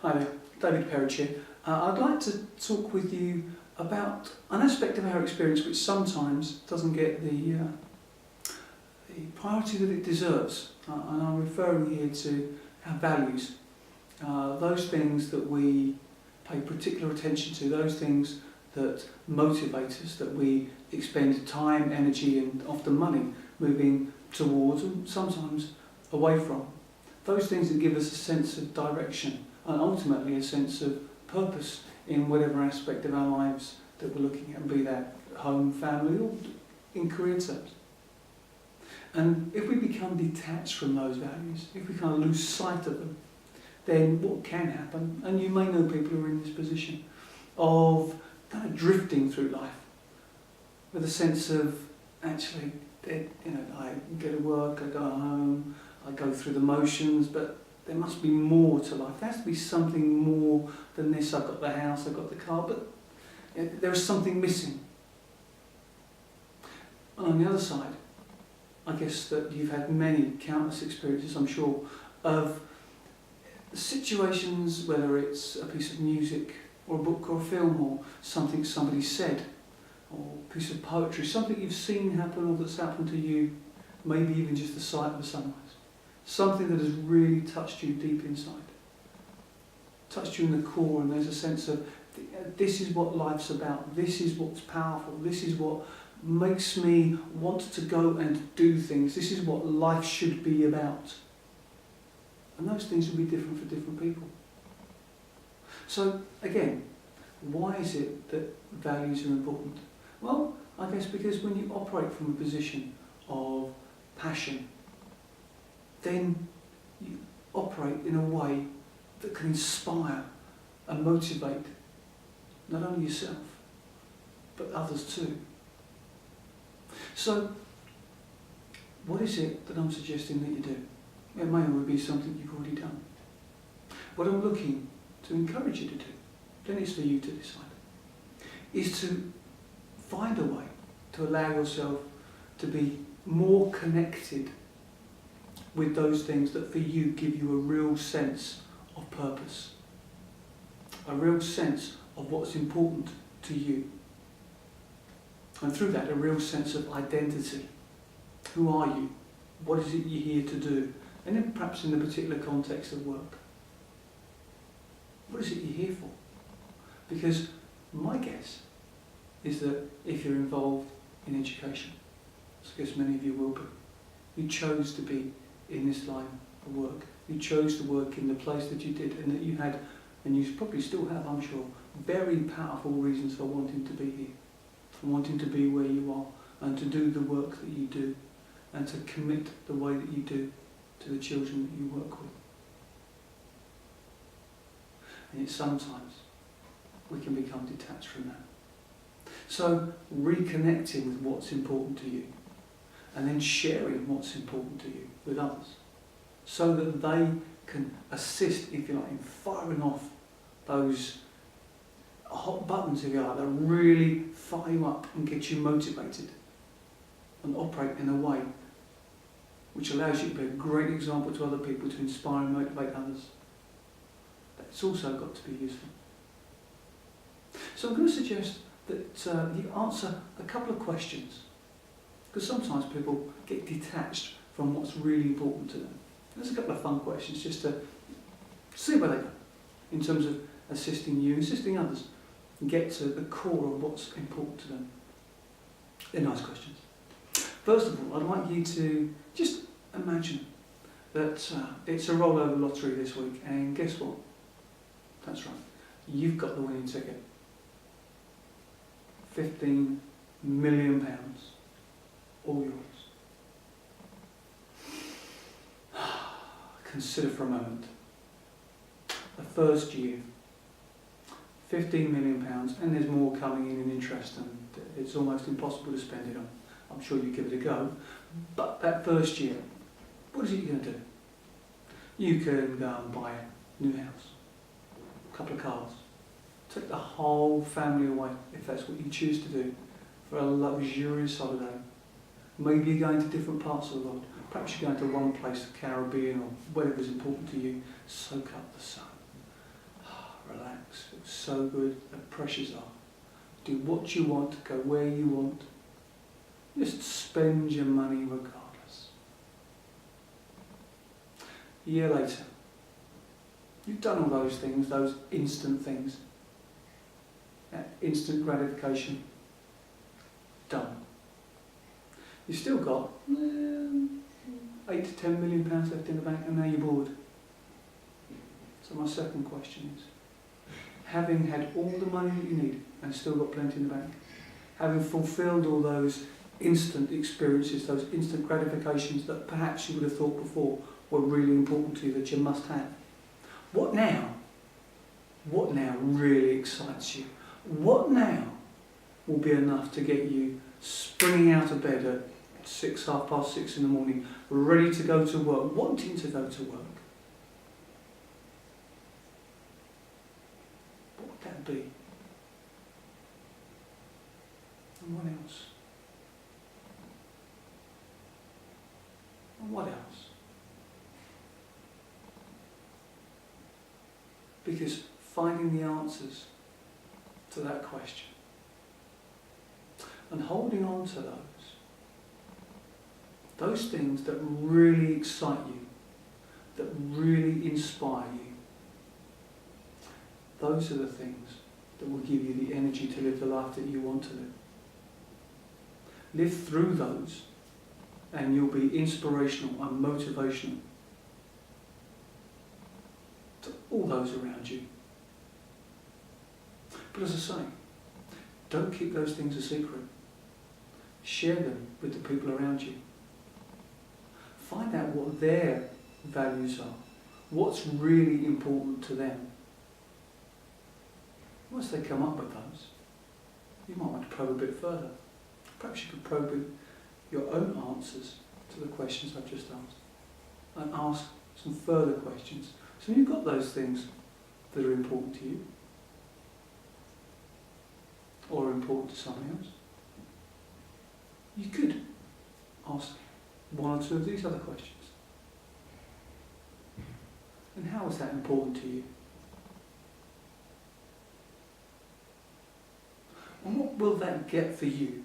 Hi there, David Perrich here. I'd like to talk with you about an aspect of our experience which sometimes doesn't get the priority that it deserves. And I'm referring here to our values. Those things that we pay particular attention to, those things that motivate us, that we expend time, energy and often money moving towards and sometimes away from. Those things that give us a sense of direction and ultimately a sense of purpose in whatever aspect of our lives that we're looking at, be that home, family or in career terms. And if we become detached from those values, if we kind of lose sight of them, then what can happen, and you may know people who are in this position, of kind of drifting through life with a sense of actually, I go to work, I go home, I go through the motions, but there must be more to life. There has to be something more than this. I've got the house, I've got the car, but there is something missing. And on the other side, I guess that you've had many countless experiences, I'm sure, of situations, whether it's a piece of music or a book or a film or something somebody said or a piece of poetry, something you've seen happen or that's happened to you, maybe even just the sight of a sunrise. Something that has really touched you deep inside, touched you in the core, and there's a sense of this is what life's about, this is what's powerful, this is what makes me want to go and do things, this is what life should be about. And those things will be different for different people. So again, why is it that values are important? Well, I guess because when you operate from a position of passion, then you operate in a way that can inspire and motivate not only yourself, but others too. So, what is it that I'm suggesting that you do? It may already be something you've already done. What I'm looking to encourage you to do, then it's for you to decide, is to find a way to allow yourself to be more connected with those things that for you give you a real sense of purpose, a real sense of what's important to you. And through that, a real sense of identity. Who are you? What is it you're here to do? And then perhaps in the particular context of work. What is it you're here for? Because my guess is that if you're involved in education, as I guess many of you will be, you chose to be in this line of work. You chose to work in the place that you did, and that you had, and you probably still have, I'm sure, very powerful reasons for wanting to be here, for wanting to be where you are, and to do the work that you do, and to commit the way that you do to the children that you work with. And yet sometimes we can become detached from that. So reconnecting with what's important to you, and then sharing what's important to you with others, so that they can assist, if you like, in firing off those hot buttons, if you like, that really fire you up and get you motivated and operate in a way which allows you to be a great example to other people, to inspire and motivate others. But it's also got to be useful. So I'm going to suggest that you answer a couple of questions, because sometimes people get detached from what's really important to them. There's a couple of fun questions just to see where they go in terms of assisting you, assisting others, and get to the core of what's important to them. They're nice questions. First of all, I'd like you to just imagine that it's a rollover lottery this week, and guess what? That's right, you've got the winning ticket. £15 million, all yours. Consider for a moment. The first year, £15 million, and there's more coming in interest, and it's almost impossible to spend it on. I'm sure you give it a go, but that first year, what is it you're going to do? You can go and buy a new house, a couple of cars, take the whole family away, if that's what you choose to do, for a luxurious holiday. Maybe you're going to different parts of the world. Perhaps you're going to one place, the Caribbean, or whatever's important to you. Soak up the sun so good at pressures are. Do what you want, go where you want. Just spend your money regardless. A year later, you've done all those things, those instant things. That instant gratification. Done. You've still got 8 to 10 million pounds left in the bank, and now you're bored. So my second question is, having had all the money that you need and still got plenty in the bank, having fulfilled all those instant experiences, those instant gratifications that perhaps you would have thought before were really important to you, that you must have, what now? What now really excites you? What now will be enough to get you springing out of bed at 6, 6:30 in the morning, ready to go to work, wanting to go to work? What would that be? And what else? And what else? Because finding the answers to that question and holding on to those things that really excite you, that really inspire you, those are the things that will give you the energy to live the life that you want to live. Live through those and you'll be inspirational and motivational to all those around you. But as I say, don't keep those things a secret. Share them with the people around you. Find out what their values are, what's really important to them. Once they come up with those, you might want to probe a bit further. Perhaps you could probe your own answers to the questions I've just asked and ask some further questions. So you've got those things that are important to you or important to someone else. You could ask one or two of these other questions. And how is that important to you? And what will that get for you?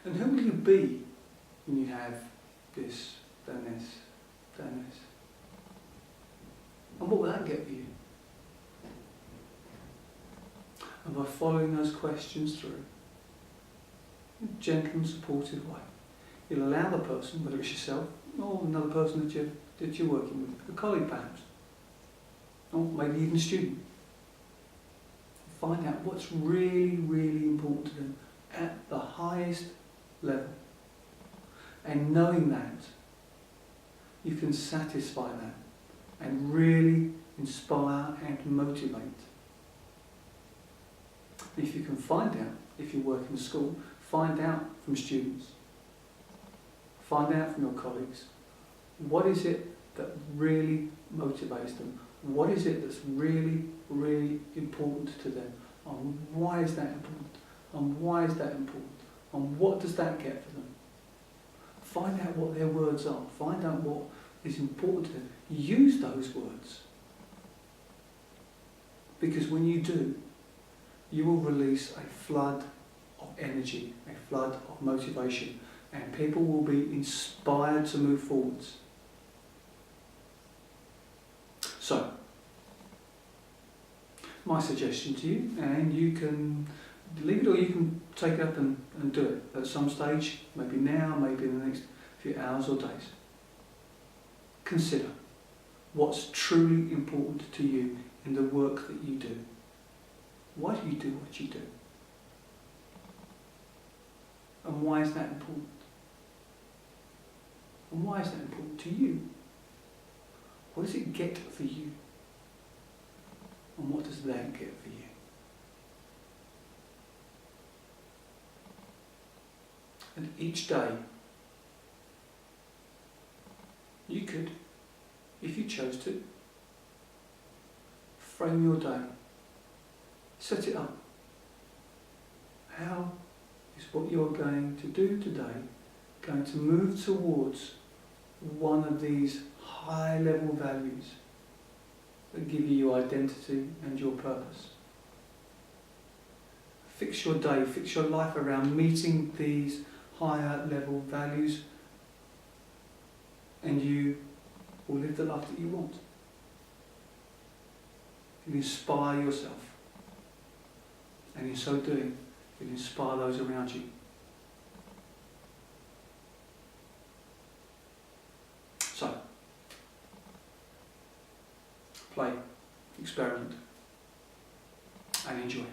And who will you be when you have this, then this, then this? And what will that get for you? And by following those questions through, in a gentle and supportive way, you'll allow the person, whether it's yourself or another person that you're working with, a colleague perhaps, or maybe even a student, find out what's really, really important to them at the highest level. And knowing that, you can satisfy that and really inspire and motivate. If you can find out, if you work in a school, find out from students, find out from your colleagues, what is it that really motivates them? What is it that's really, really important to them? And why is that important? And why is that important? And what does that get for them? Find out what their words are. Find out what is important to them. Use those words. Because when you do, you will release a flood of energy, a flood of motivation, and people will be inspired to move forwards. So, my suggestion to you, and you can leave it or you can take it up and do it at some stage, maybe now, maybe in the next few hours or days. Consider what's truly important to you in the work that you do. Why do you do what you do? And why is that important? And why is that important to you? What does it get for you? And what does that get for you? And each day, you could, if you chose to, frame your day. Set it up. How is what you're going to do today going to move towards one of these high-level values that give you your identity and your purpose. Fix your day, fix your life around meeting these higher level values, and you will live the life that you want. You'll inspire yourself, and in so doing, you'll inspire those around you. So, play, experiment, and enjoy.